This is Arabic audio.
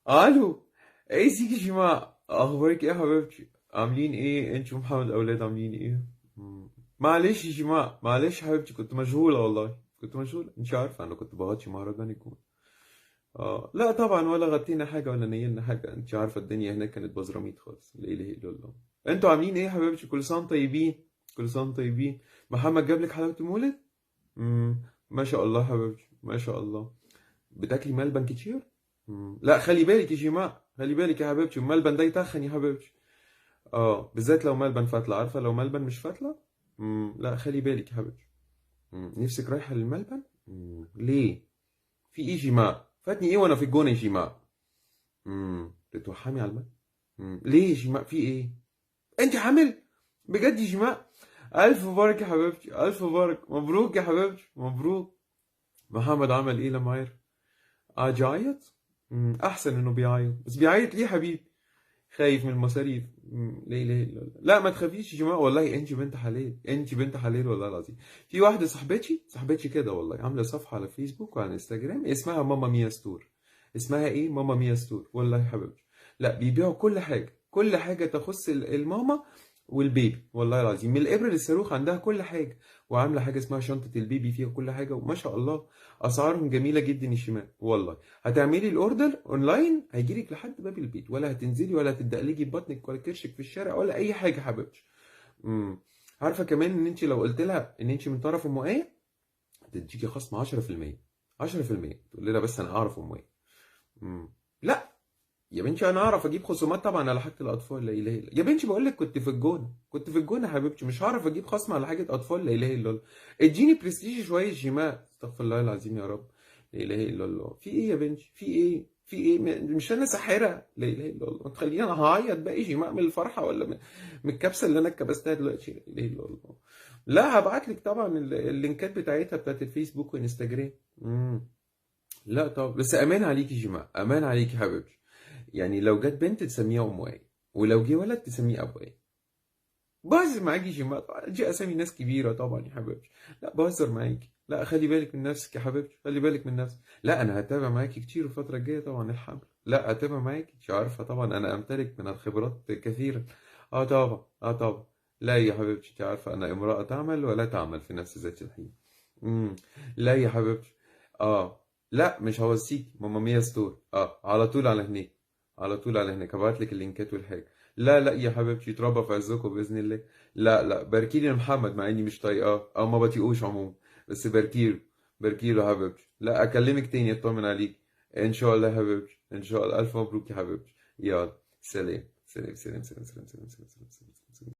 الو. ازيك يا جماعة، اخبارك ايه يا حبيبتي؟ عاملين ايه انت ومحمد اولاد؟ عاملين ايه؟ معلش يا جماعة، معلش حبيبتي، كنت مشغولة والله، كنت مشغولة، انت عارفة انا كنت بغطي مهرجان الجون. لا طبعا، ولا غطينا حاجة ولا نيلنا حاجة، انت عارفة الدنيا هناك كانت بزراميط خالص، لا اله الا الله. انتوا عاملين ايه يا حبيبتي؟ كل سنة وانتم طيبين، كل سنة وانتم طيبين. محمد جاب لك حلاوة المولد؟ ما شاء الله حبيبتي، ما شاء الله. بتاكلي ملبن كتير؟ لا خلي بالك يا جماعة، خلي بالك يا حبيبتي، الملبن ده يتخن يا حبيبتي. بالذات لو ملبن فتلة، عارفة لو ملبن مش فتلة. لا خلي بالك يا حبيبتي. نفسك رايحة للملبن؟ ليه؟ في ايه يا جماعة؟ فاتني ايه وانا في الجونة يا جماعة؟ بتوحمي على الملبن؟ ليه يا جماعة؟ في ايه؟ انت حامل؟ بجد يا جماعة؟ الف مبارك يا حبيبتي، الف مبارك، مبروك يا حبيبتي، مبروك. محمد عمل ايه لما عرف؟ جايط؟ احسن انه بيعيط، بس بيعيط ليه يا حبيبي؟ خايف من المصاريف؟ ليه ليه لا, لا. لا ما تخافيش يا جماعه، والله انت بنت حلال، انت بنت حلال والله العظيم. في واحده صاحبتي كده والله، عامله صفحه على فيسبوك وعلى انستجرام اسمها ماما ميا ستور. اسمها ايه؟ ماما ميا ستور، والله يا حبيبتي. لا بيبيعوا كل حاجه، كل حاجه تخص الماما والبيبي، والله العظيم، من الابره للصاروخ عندها كل حاجه. وعامله حاجه اسمها شنطه البيبي فيها كل حاجه، وما شاء الله اسعارهم جميله جدا يا شيماء والله. هتعملي الاوردر اونلاين هيجيلك لحد باب البيت، ولا هتنزلي ولا هتدقلجي ببطنك ولا كرشك في الشارع ولا اي حاجه يا حبيبتي. امم عارفه كمان ان انت لو قلت لها ان انت من طرف ام ايه هتديكي خصم 10%. 10% تقول لها بس انا اعرف ام ايه. لا يا بنتي، انا اعرف اجيب خصومات طبعا على حاجه الاطفال، لا اله الا يا بنتي، بقول لك كنت في الجونه، كنت في الجونه يا حبيبتي، مش هعرف اجيب خصم على حاجه اطفال، لا اله الا الله. اديني برستيج شويه شيماء، استغفر الله العظيم يا رب. لا اله الا الله، في ايه يا بنتي؟ في ايه؟ في ايه؟ مش انا ساحره؟ لا اله الا الله، تخليني انا هعيط بقى شيماء من الفرحه ولا من الكبسه اللي انا اتكبستها دلوقتي؟ لا اله الا الله. لا هبعت لك طبعا اللينكات بتاعتها بتاعت الفيسبوك وانستجرام. لا طب بس امان عليكي يا جماعه، امان عليكي يا حبيبتي. يعني لو جت بنت تسميها ام ايه، ولو جه ولد تسميه ابو ايه. بهزر معاكي يا جماعه طبعا، دي اسامي ناس كبيره طبعا يا حبيبتي. لا بهزر معاكي، لا خلي بالك من نفسك يا حبيبتي، خلي بالك من نفسك. لا انا هتابع معاكي كتير الفتره الجايه طبعا الحمل، لا هتابع معاكي، مش عارفه طبعا انا امتلك من الخبرات كثيرا. اه طبعا، اه طبعا. لا يا حبيبتي، انت عارفه انا امراه تعمل ولا تعمل في نفس ذات الحين. امم لا يا حبيبتي. اه لا مش هوصيك ماما ميا ستور، على طول على هناك، على طول على هناك هبعت لك اللينكات والحاجه. لا لا يا حبيبتي، يتربى في عزكم باذن الله. لا لا باركي لي يا محمد، مع اني مش طايقاه او ما بطيقوش عموما، بس باركي له، باركي له يا حبيبتي. لا اكلمك تاني اطمن عليك. ان شاء الله يا حبيبتي، ان شاء الله، الف مبروك يا حبيبتي. يلا سلام سلام سلام سلام سلام سلام سلام سلام, سلام.